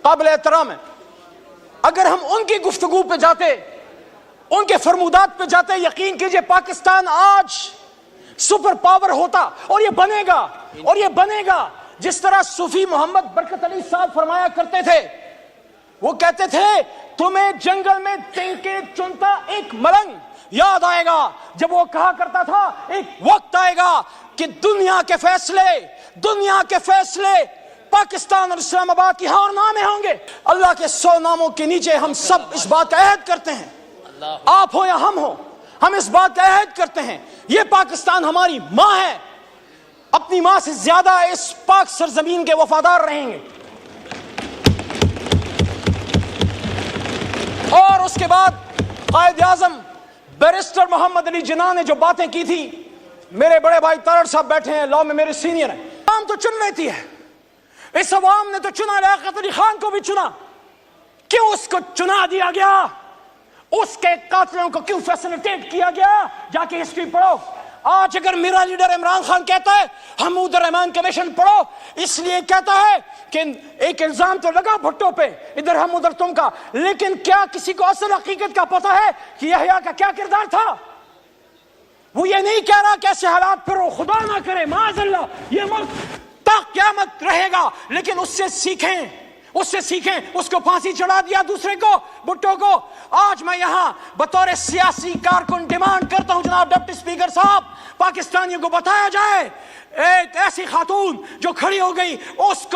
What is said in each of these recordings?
قابل احترام ہے. اگر ہم ان کی گفتگو پہ جاتے، ان کے فرمودات پہ جاتے، یقین کیجئے پاکستان آج سپر پاور ہوتا. اور یہ بنے گا، اور یہ بنے گا جس طرح صوفی محمد برکت علی صاحب فرمایا کرتے تھے. وہ کہتے تھے تمہیں جنگل میں تنکے چنتا ایک ملنگ یاد آئے گا جب وہ کہا کرتا تھا ایک وقت آئے گا کہ دنیا کے فیصلے پاکستان اور اسلام آباد کی ہار نامے ہوں گے. اللہ کے 100 ناموں کے نیچے ہم سب اس بات کا عہد کرتے ہیں، آپ ہو یا ہم ہو، ہم اس بات کا عہد کرتے ہیں یہ پاکستان ہماری ماں ہے، اپنی ماں سے زیادہ اس پاک سرزمین کے وفادار رہیں گے. اور اس کے بعد قائد اعظم بیرسٹر محمد علی جناح نے جو باتیں کی تھی، میرے بڑے بھائی تارڑ صاحب بیٹھے ہیں، لاؤ میں میرے سینئر ہیں. عوام تو چن لیتی ہے، اس عوام نے تو چنا، لیاقت علی خان کو بھی چنا. کیوں اس کو چنا دیا گیا؟ اس کے قاتلوں کو کیوں فیسلیٹیٹ کیا گیا؟ جا کے ہسٹری پڑھو. آج اگر میرا لیڈر عمران خان کہتا ہے حمود الرحمان کمیشن پڑھو، اس لیے کہتا ہے کہ ایک الزام تو لگا بھٹو پہ، ادھر ہم ادھر تم کا، لیکن کیا کسی کو اصل حقیقت کا پتہ ہے کہ یحییٰ کا کیا کردار تھا؟ وہ یہ نہیں کہہ رہا کیسے حالات پھر ہو، خدا نہ کرے معاذ اللہ یہ ملک تا قیامت رہے گا، لیکن اس سے سیکھیں، اس کو پھانسی چڑھا دیا دوسرے کو، بھٹو کو. آج میں یہاں بطور سیاسی کارکن ڈیمانڈ کرتا ہوں جناب ڈپٹی اسپیکر صاحب، پاکستانیوں کو بتایا جائے ایک ایسی خاتون جو کھڑی ہو گئی، اس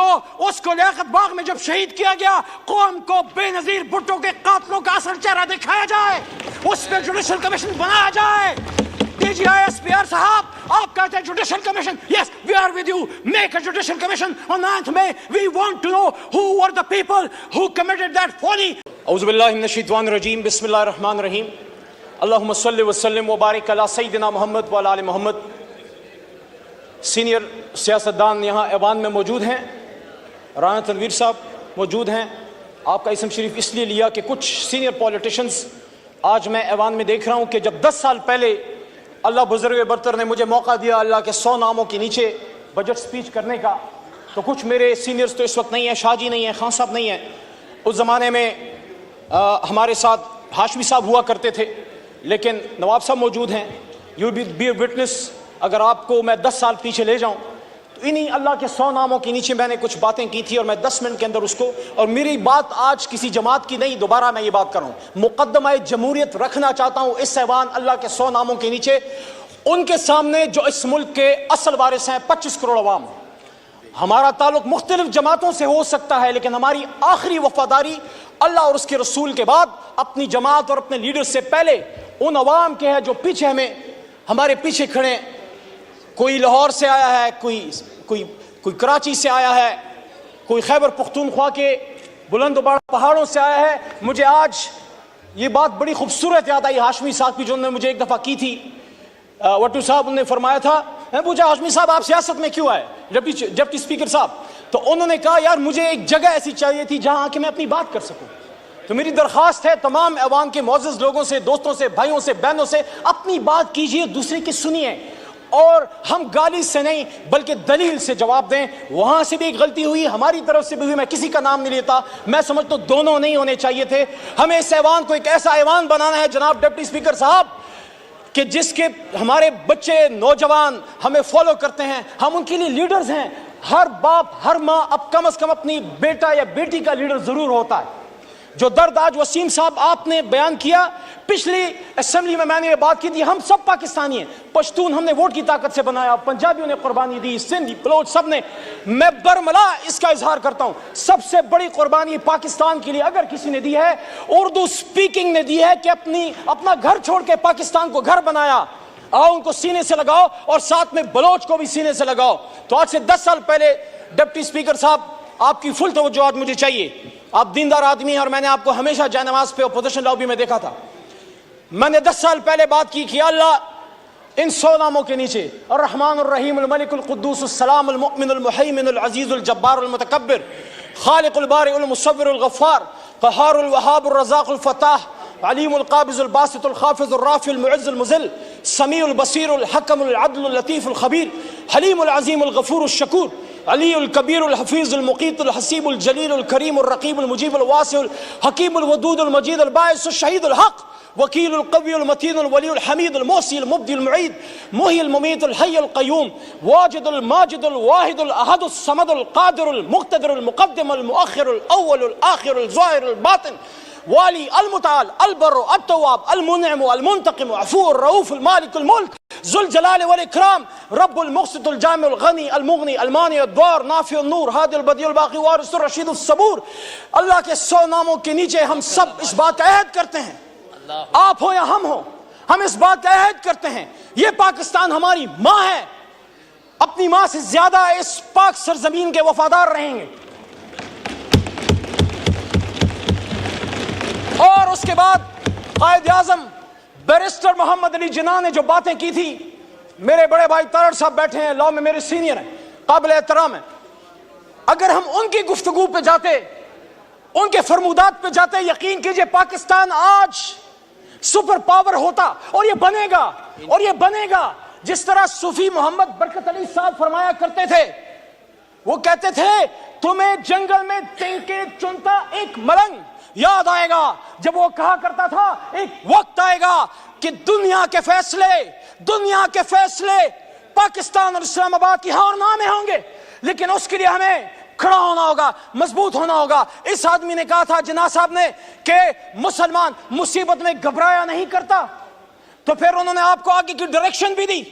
کو لیاقت باغ میں جب شہید کیا گیا، قوم کو بے نظیر بھٹو کے قاتلوں کا اصل چہرہ دکھایا جائے، اس پہ جوڈیشل کمیشن بنایا جائے. DGISPR صاحب آپ کہتے ہیں judicial commission, yes we are with you, make a judicial commission on 9th May. We want to know who were the people who committed that folly. اعوذ باللہ من الشیطان الرجیم، بسم اللہ الرحمن الرحیم. اللہم صلی وسلم وبارک علی سیدنا محمد وعلی آل محمد. سینئر سیاستدان یہاں ایوان میں موجود ہیں، رانا تنویر صاحب موجود ہیں. آپ کا اسم شریف اس لیے لیا کہ کچھ سینئر پولیٹیشنز آج میں ایوان میں دیکھ رہا ہوں کہ جب 10 سال پہلے اللہ بزرگ برتر نے مجھے موقع دیا اللہ کے 100 ناموں کے نیچے بجٹ سپیچ کرنے کا، تو کچھ میرے سینئرز تو اس وقت نہیں ہیں، شاہ جی نہیں ہیں، خان صاحب نہیں ہیں. اس زمانے میں ہمارے ساتھ ہاشمی صاحب ہوا کرتے تھے، لیکن نواب صاحب موجود ہیں. You be a witness. اگر آپ کو میں 10 سال پیچھے لے جاؤں تو انہی اللہ کے 100 ناموں کے نیچے میں نے کچھ باتیں کی تھی، اور میں 10 منٹ کے اندر اس کو، اور میری بات آج کسی جماعت کی نہیں، دوبارہ میں یہ بات کر رہا ہوں، مقدمہ جمہوریت رکھنا چاہتا ہوں اس ایوان اللہ کے 100 ناموں کے نیچے، ان کے سامنے جو اس ملک کے اصل وارث ہیں 25 کروڑ عوام. ہمارا تعلق مختلف جماعتوں سے ہو سکتا ہے، لیکن ہماری آخری وفاداری اللہ اور اس کے رسول کے بعد اپنی جماعت اور اپنے لیڈر سے پہلے ان عوام کے ہے جو پیچھے ہمارے پیچھے کھڑے. کوئی لاہور سے آیا ہے، کوئی کراچی سے آیا ہے، کوئی خیبر پختونخوا کے بلند و بالا پہاڑوں سے آیا ہے. مجھے آج یہ بات بڑی خوبصورت یاد آئی ہاشمی صاحب کی جو انہوں نے مجھے ایک دفعہ کی تھی. وٹو صاحب نے فرمایا تھا، میں پوچھا ہاشمی صاحب آپ سیاست میں کیوں آئے ڈپٹی اسپیکر صاحب؟ تو انہوں نے کہا یار مجھے ایک جگہ ایسی چاہیے تھی جہاں کہ میں اپنی بات کر سکوں. تو میری درخواست ہے تمام ایوان کے معزز لوگوں سے، دوستوں سے، بھائیوں سے، بہنوں سے، اپنی بات کیجئے، دوسرے کی سنیے، اور ہم گالی سے نہیں بلکہ دلیل سے جواب دیں. وہاں سے بھی ایک غلطی ہوئی، ہماری طرف سے بھی ہوئی، میں کسی کا نام نہیں لیتا، میں سمجھتا ہوں دونوں نہیں ہونے چاہیے تھے. ہمیں اس ایوان کو ایک ایسا ایوان بنانا ہے جناب ڈپٹی اسپیکر صاحب کہ جس کے ہمارے بچے نوجوان ہمیں فالو کرتے ہیں، ہم ان کے لیے لیڈرز ہیں. ہر باپ ہر ماں اب کم از کم اپنی بیٹا یا بیٹی کا لیڈر ضرور ہوتا ہے. جو درد آج وسیم صاحب آپ نے بیان کیا، پچھلی اسمبلی میں نے یہ بات کی تھی، ہم سب پاکستانی ہیں، پشتون ہم نے ووٹ کی طاقت سے بنایا، پنجابیوں نے قربانی دی، سندھی بلوچ سب نے. میں برملا اس کا اظہار کرتا ہوں، سب سے بڑی قربانی پاکستان کے لیے اگر کسی نے دی ہے، اردو سپیکنگ نے دی ہے کہ اپنا گھر چھوڑ کے پاکستان کو گھر بنایا. آؤ ان کو سینے سے لگاؤ اور ساتھ میں بلوچ کو بھی سینے سے لگاؤ. تو آج سے 10 سال پہلے ڈپٹی اسپیکر صاحب آپ کی فل توجہ آج مجھے چاہیے. آپ دیندار آدمی ہیں اور میں نے آپ کو ہمیشہ جے نماز پہ اپوزیشن لابی میں دیکھا تھا. میں نے 10 سال پہلے بات کی کہ اللہ ان 100 ناموں کے نیچے الرحمن الرحیم الملک القدوس السلام المؤمن المحیمن العزیز الجبار المتکبر خالق البارئ المصور الغفار قہار الوہاب الرزاق الفتاح علیم القابض الباسط الخافض الرافع المعز المذل سمیع البصیر الحکم العدل اللطیف الخبیر حلیم العظیم الغفور الشکور العلی الکبیر الحفیظ المقیت الحسیب الجلیل الکریم الرقیب المجیب الواسع الحکیم الودود المجید الباعث الشہید الحق وکیل القوی المتین الولی الحمید المحصی المبدی المعید محی الممیت الحی القیوم واجد الماجد الواحد الاحد الصمد القادر المقتدر المقدم المؤخر الاول الاخر الظاہر الباطن والی المتعال البر التواب المنعم المنتقم عفو الرؤوف المالک الملک ذو الجلال والاکرام رب المقسط الجامع الغنی المغنی المانع الضار نافع النور ہادی البدیع الباقی وارث الرشید الصبور. اللہ کے 100 ناموں کے نیچے ہم سب اس بات کا عہد کرتے ہیں، آپ ہو یا ہم ہو، ہم اس بات کا عہد کرتے ہیں یہ پاکستان ہماری ماں ہے، اپنی ماں سے زیادہ اس پاک سرزمین کے وفادار رہیں گے. اور اس کے بعد قائد اعظم بیرسٹر محمد علی جناح نے جو باتیں کی تھی، میرے بڑے بھائی تارڑ صاحب بیٹھے ہیں، لاء میں میرے سینئر ہیں، قابل احترام ہیں، اگر ہم ان کی گفتگو پہ جاتے، ان کے فرمودات پہ جاتے، یقین کیجئے پاکستان آج سپر پاور ہوتا، اور یہ بنے گا، اور یہ بنے گا جس طرح صوفی محمد برکت علی صاحب فرمایا کرتے تھے. وہ کہتے تھے تمہیں جنگل میں تنکے چنتا ایک ملنگ یاد آئے گا، جب وہ کہا کرتا تھا ایک وقت آئے گا کہ دنیا کے فیصلے پاکستان اور اسلام آباد کی ہاں اور نہ میں ہوں گے، لیکن اس کے لیے ہمیں کھڑا ہونا ہوگا، مضبوط ہونا ہوگا. اس آدمی نے کہا تھا جناح صاحب نے کہ مسلمان مصیبت میں گھبرایا نہیں کرتا، تو پھر انہوں نے آپ کو آگے کی ڈائریکشن بھی دی،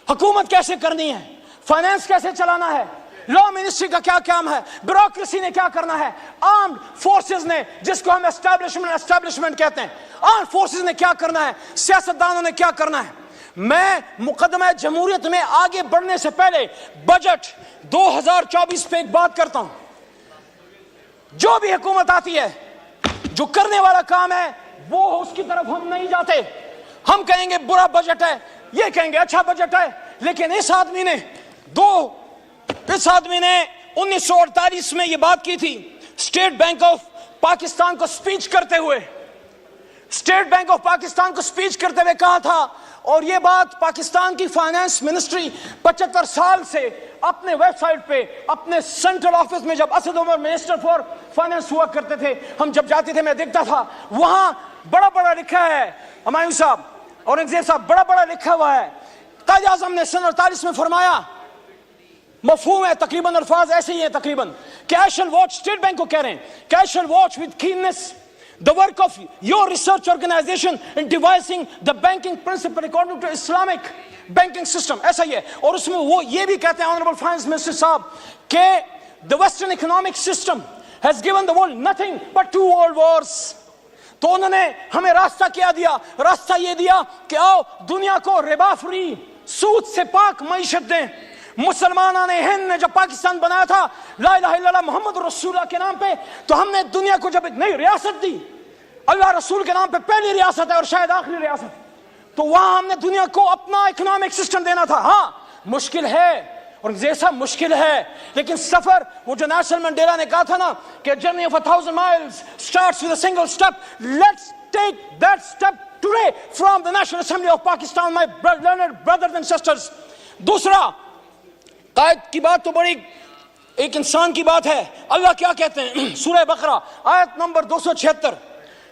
حکومت کیسے کرنی ہے، فائنانس کیسے چلانا ہے، لا منسٹری کا کیا کام ہے، بیوروکریسی نے کیا کرنا ہے، آرمڈ فورسز نے، جس کو ہم اسٹیبلشمنٹ کہتے ہیں، آرمڈ فورسز نے کیا کرنا ہے، سیاستدانوں نے کیا کرنا ہے. میں مقدمہ جمہوریت میں آگے بڑھنے سے پہلے بجٹ 2024 پہ ایک بات کرتا ہوں. جو بھی حکومت آتی ہے، جو کرنے والا کام ہے وہ اس کی طرف ہم نہیں جاتے. ہم کہیں گے برا بجٹ ہے، یہ کہیں گے اچھا بجٹ ہے، لیکن اس آدمی نے 1948 میں یہ بات کی تھی اسٹیٹ بینک آف پاکستان کو سپیچ کرتے ہوئے، کہا تھا. اور یہ بات پاکستان کی فائنانس منسٹری 75 سال سے اپنے ویب سائٹ پہ، اپنے سینٹرل آفس میں، جب Asad Umar minister for finance ہوا کرتے تھے، ہم جب جاتے تھے میں دیکھتا تھا وہاں بڑا بڑا لکھا ہے، ہمایوں صاحب، اورنگزیب صاحب، بڑا بڑا لکھا ہوا ہے. قائد اعظم نے سن 48 میں فرمایا، مفہوم ہے تقریباً، الفاظ ایسے ہی ہیں تقریباً، کہ I shall watch، state bank کو کہہ رہے ہیں کہ I shall watch with keenness the work of your research organization in devising the banking principle according to Islamic banking system. ایسا ہی ہے. اور اس میں وہ یہ بھی کہتے ہیں Honorable Finance Minister صاحب کہ the Western economic system has given the world nothing but 2 world wars. تو انہوں نے ہمیں راستہ کیا دیا؟ راستہ یہ دیا کہ آؤ دنیا کو ربا فری، سود سے پاک معیشت دیں. مسلمانوں نے ہند نے جب پاکستان بنایا تھا لا الہ الا اللہ محمد رسول اللہ کے نام پہ، تو ہم نے دنیا کو جب ایک نئی ریاست دی، اللہ رسول کے نام پہ پہلی ریاست ہے اور شاید آخری ریاست، تو وہاں ہم نے دنیا کو اپنا اکنامک سسٹم دینا تھا. ہاں مشکل ہے اور جیسا مشکل ہے، لیکن سفر، وہ جو نیلسن منڈیلا نے کہا تھا نا کہ journey of 1000 miles starts with a single step. Let's take that step today from the National Assembly of Pakistan, my learned brothers and sisters. دوسرا، قائد کی بات تو بڑی ایک انسان کی بات ہے. اللہ کیا کہتے ہیں؟ سورہ بقرہ آیت نمبر 276،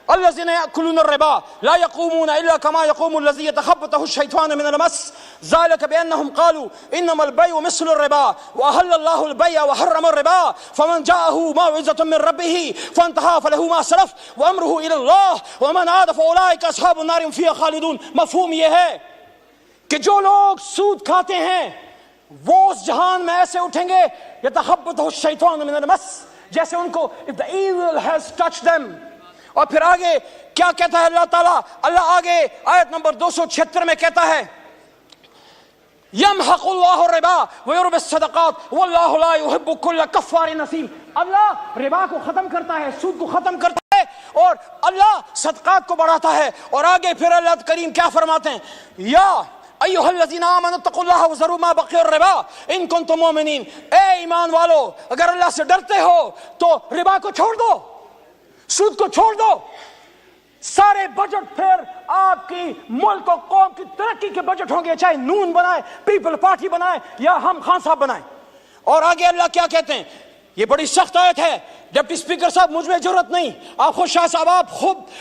الذين يأكلون الربا لا يقومون إلا كما يقوم الذي يتخبطه الشيطان من المس ذلك بأنهم قالوا إنما البيع مثل الربا وأحل الله البيع وحرم الربا فمن جاءه موعظة من ربه فانتهى فله ما سلف وأمره إلى الله ومن عاد فأولئك أصحاب النار هم فيها خالدون. مفہوم یہ ہے کہ جو لوگ سود کھاتے ہیں وہ اس جہان میں ایسے اٹھیں گے يتخبطه الشيطان من المس، جیسے ان کو if the evil has touched them. اور پھر آگے کیا کہتا ہے اللہ تعالیٰ؟ اللہ آگے آیت نمبر 276 میں کہتا ہے یمحق اللہ الربا ویربی الصدقات واللہ لا يحب كل کفار نثیم. اللہ ربا کو ختم کرتا ہے، سود کو ختم کرتا ہے، اور اللہ صدقات کو بڑھاتا ہے. اور آگے پھر اللہ کریم کیا فرماتے ہیں؟ یا ایھا الذین آمنوا اتقوا اللہ وذروا ما بقی الربا ان کنتم مؤمنین. اے ایمان والو، اگر اللہ سے ڈرتے ہو تو ربا کو چھوڑ دو، سود کو چھوڑ دو. سارے بجٹ پھر آپ کی ملک و قوم کی ترقی کے بجٹ ہوں گے، چاہے نون بنائے، پیپل پارٹی بنائے یا ہم خان صاحب بنائے. اور آگے اللہ کیا کہتے ہیں؟ یہ بڑی سخت آیت ہے. ڈپٹی اسپیکر صاحب مجھ میں جرأت نہیں. آپ خود شاہ صاحب آپ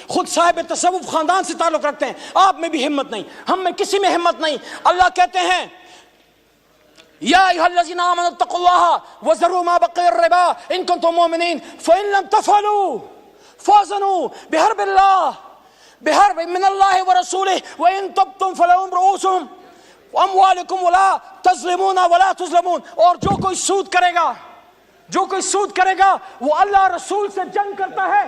خود صاحب تصوف خاندان سے تعلق رکھتے ہیں, آپ میں بھی ہمت نہیں, ہم میں کسی میں ہمت نہیں. اللہ کہتے ہیں یا ایھا الذین آمنوا اتقوا اللہ وذروا ما بقی الربا ان کنتم مؤمنین فإن لم تفعلوا فاذنوا بحرب من اللہ ورسولہ وإن تبتم فلکم رؤوس اموالکم ولا تظلمون ولا تظلمون. اور جو کوئی سود کرے گا وہ اللہ رسول سے جنگ کرتا ہے.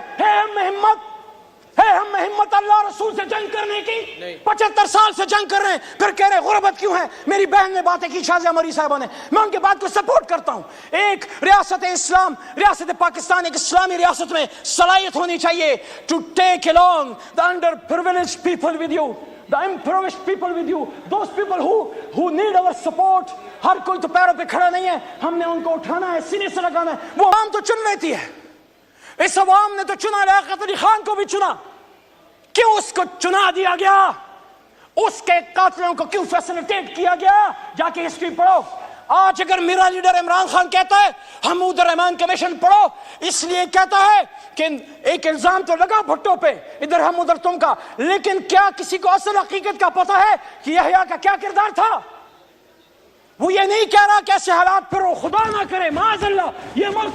ہم ہمت اللہ رسول سے جنگ کرنے کی؟ 75 سال سے جنگ کر رہے ہیں, پھر کہہ رہے غربت کیوں ہے؟ میری بہن نے باتیں کی, شازیہ مری صاحبہ نے, میں ان کے بات کو سپورٹ کرتا ہوں. ایک ریاست اسلام, ریاست پاکستان ایک اسلامی ریاست میں صلاحیت ہونی چاہیے to take along the underprivileged people with you, the impoverished people with you, those people who need our support. ہر کوئی تو پیروں پہ کھڑا نہیں ہے, ہم نے ان کو اٹھانا ہے, سینے سے لگانا ہے. وہ عوام تو چن لیتی ہے, اس عوام نے تو چنا, لیاقت علی خان کو بھی چنا. کیوں اس کو چنا دیا گیا؟ اس کے قاتلوں کو کیوں فیسلیٹیٹ کیا گیا؟ جا کے ہسٹری پڑھو. آج اگر میرا لیڈر عمران خان کہتا ہے حمود الرحمان کمیشن پڑھو, اس لیے کہتا ہے کہ ایک الزام تو لگا بھٹو پہ, ادھر ہم ادھر تم کا, لیکن کیا کسی کو اصل حقیقت کا پتہ ہے کہ یحییٰ کا کیا کردار تھا؟ وہ یہ نہیں کہہ رہا کہ ایسے حالات پھر خدا نہ کرے, معاذ اللہ, یہ ملک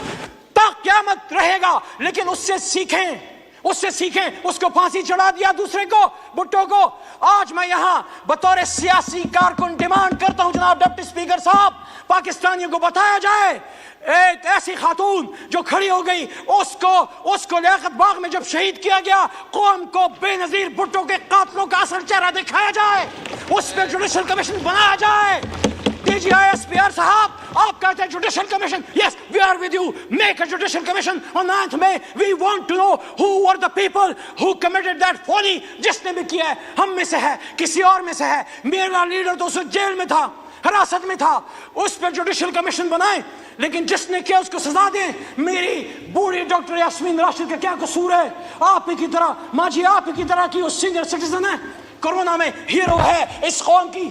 تا قیامت رہے گا, لیکن اس سے سیکھیں, اس کو پھانسی چڑھا دیا دوسرے کو, بھٹو کو. آج میں یہاں بطور سیاسی کارکن ڈیمانڈ کرتا ہوں جناب ڈپٹی اسپیکر صاحب, پاکستانیوں کو بتایا جائے ایک ایسی خاتون جو کھڑی ہو گئی, اس کو لیاقت باغ میں جب شہید کیا گیا, قوم کو بے نظیر بھٹو کے قاتلوں کا اصل چہرہ دکھایا جائے, اس پہ جوڈیشل کمیشن بنایا جائے. DGISPR صاحب آپ کہتے ہیں judicial commission, yes we are with you, make a judicial commission on 9th May. We want to know who were the people who committed that folly. جس نے بھی کیا ہے, ہم میں سے ہے, کسی اور میں سے ہے. میرا لیڈر تو اس جیل میں تھا, حراست میں تھا, اس پہ جوڈیشل کمیشن بنائیں, لیکن جس نے کیا اس کو سزا دیں. میری بوڑھی ڈاکٹر یاسمین راشد کا کیا قصور ہے؟ آپ ہی کی طرح, ماں جی آپ ہی کی طرح کی وہ سینئر سٹیزن ہے, کرونا میں ہیرو ہے اس قوم کی.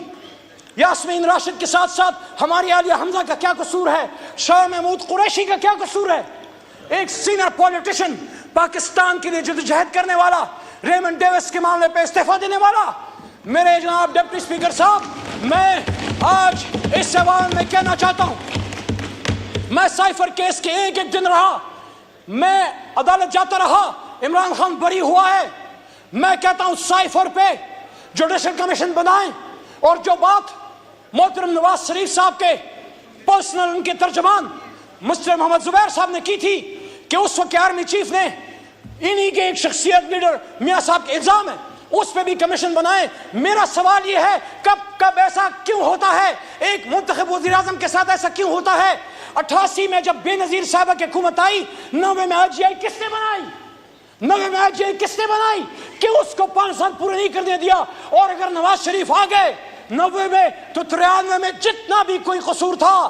یاسمین راشد کے ساتھ ساتھ ہماری عالیہ حمزہ کا کیا قصور ہے؟ شاہ محمود قریشی کا کیا قصور ہے؟ ایک سینئر پولیٹیشن, پاکستان کے لیے جدوجہد کرنے والا, ریمنڈ ڈیوس کے معاملے پہ استعفیٰ دینے والا. میرے جناب ڈپٹی اسپیکر صاحب, میں آج اس ایوان میں کہنا چاہتا ہوں, میں سائفر کیس کے ایک دن رہا, میں عدالت جاتا رہا, عمران خان بری ہوا ہے. میں کہتا ہوں سائفر پہ جوڈیشل کمیشن بنائیں, اور جو بات محترم نواز شریف صاحب کے پرسنل ان کے ترجمان مسٹر محمد زبیر صاحب نے کی تھی کہ اس وقت آرمی چیف نے انہی کے ایک شخصیت لیڈر میاں صاحب کے الزام ہے, اس پہ بھی کمیشن بنائے. میرا سوال یہ ہے کب ایسا کیوں ہوتا ہے؟ ایک منتخب وزیر اعظم کے ساتھ ایسا کیوں ہوتا ہے؟ 88 میں جب بے نظیر صاحبہ کی حکومت آئی, 90 میں IGI کس نے بنائی؟ کہ اس کو 5 سال پورے نہیں کرنے دیا. اور اگر نواز شریف آ گئے 90 میں تو 93 میں جتنا بھی کوئی قصور تھا,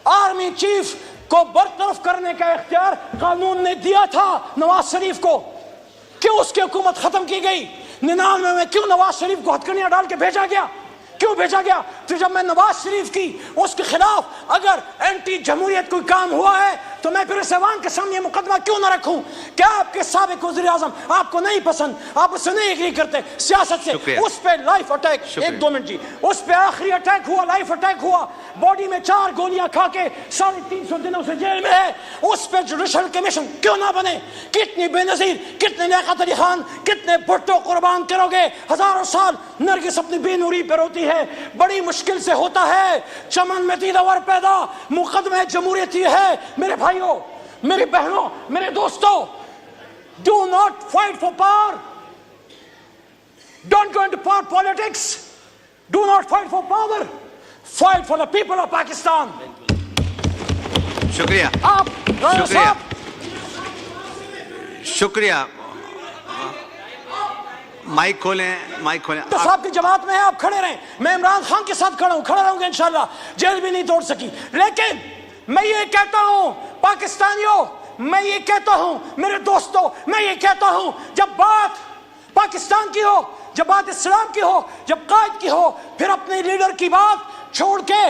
آرمی چیف کو برطرف کرنے کا اختیار قانون نے دیا تھا نواز شریف کو. کیوں اس کی حکومت ختم کی گئی؟ 99 میں کیوں نواز شریف کو ہتھکڑیاں ڈال کے بھیجا گیا؟ کیوں بھیجا گیا؟ تو جب میں نواز شریف کی اس کے خلاف اگر اینٹی جمہوریت کوئی کام ہوا ہے تو میں پھر اس ایوان کے سامنے مقدمہ کیوں نہ رکھوں؟ کیا آپ کے سابق وزیر اعظم آپ کو نہیں پسند, آپ اس سے نہیں ایگری کرتے سیاست سے؟ اس پہ لائف اٹیک, 1-2 منٹ جی, اس پہ آخری اٹیک ہوا, لائف اٹیک ہوا, باڈی میں 4 گولیاں کھا کے 350 دنوں سے جیل میں ہے. اس پہ جوڈیشل کمیشن کیوں نہ بنے؟ کتنی بے نظیر, کتنے لیاقت علی خان, کتنے بھٹو قربان کرو گے؟ ہزاروں سال نرگس اپنی بے نوری پہ روتی ہے, بڑی مشکل سے ہوتا ہے. چمن میں دیدور پیدا, مقدمہ جمہوریت یہ ہے. میرے بھائیوں, میری بہنوں, میرے دوستوں, do not fight for power. Don't go into power politics. Do not fight for power. Fight for the people of Pakistan. شکریہ. آپ شکریہ. مائک کھولیں. تو صاحب کی جماعت میں ہیں, آپ کھڑے رہیں. میں عمران خان کے ساتھ کھڑا رہوں گا انشاءاللہ. جیل بھی نہیں توڑ سکی. لیکن میں یہ کہتا ہوں پاکستانیوں, میں یہ کہتا ہوں میرے دوستوں, میں یہ کہتا ہوں جب بات پاکستان کی ہو, جب بات اسلام کی ہو, جب قائد کی ہو, پھر اپنے لیڈر کی بات چھوڑ کے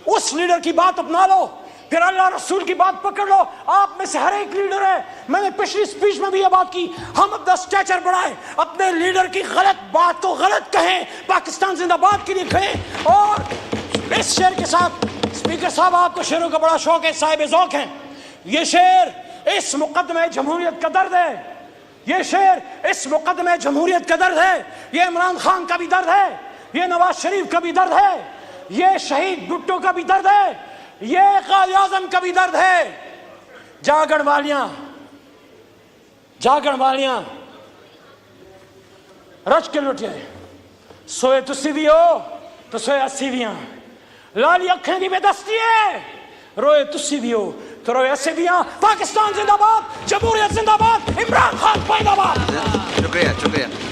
اس لیڈر کی بات اپنا لو پھر اللہ رسول کی بات پکڑ لو. آپ میں سے ہر ایک لیڈر ہے, میں نے پچھلی سپیچ میں بھی یہ بات کی, ہم اپنا اسٹیچر بڑھائیں, اپنے لیڈر کی غلط بات کو غلط کہیں, پاکستان زندہ باد کے لیے کہیں. اور اس شعر کے ساتھ اسپیکر صاحب آپ کو شعروں کا بڑا شوق ہے, صاحب ذوق ہیں, یہ شعر اس مقدمے جمہوریت کا درد ہے, یہ شعر اس مقدمے جمہوریت کا درد ہے, یہ عمران خان کا بھی درد ہے, یہ نواز شریف کا بھی درد ہے, یہ شہید بھٹو کا بھی درد ہے, یہ قائد اعظم کا بھی درد ہے. جاگن والیاں رچ کے لٹے سوئے تسی بھی ہو تو سوئے اسی بھی ہیں, لالی اکھیں دی بے دستی ہے, روئے تسی بھی ہو تو روئے اسی بھی ہیں. پاکستان زندہ باد, جمہوریت زندہ باد, عمران خان پائندہ باد. شکریہ.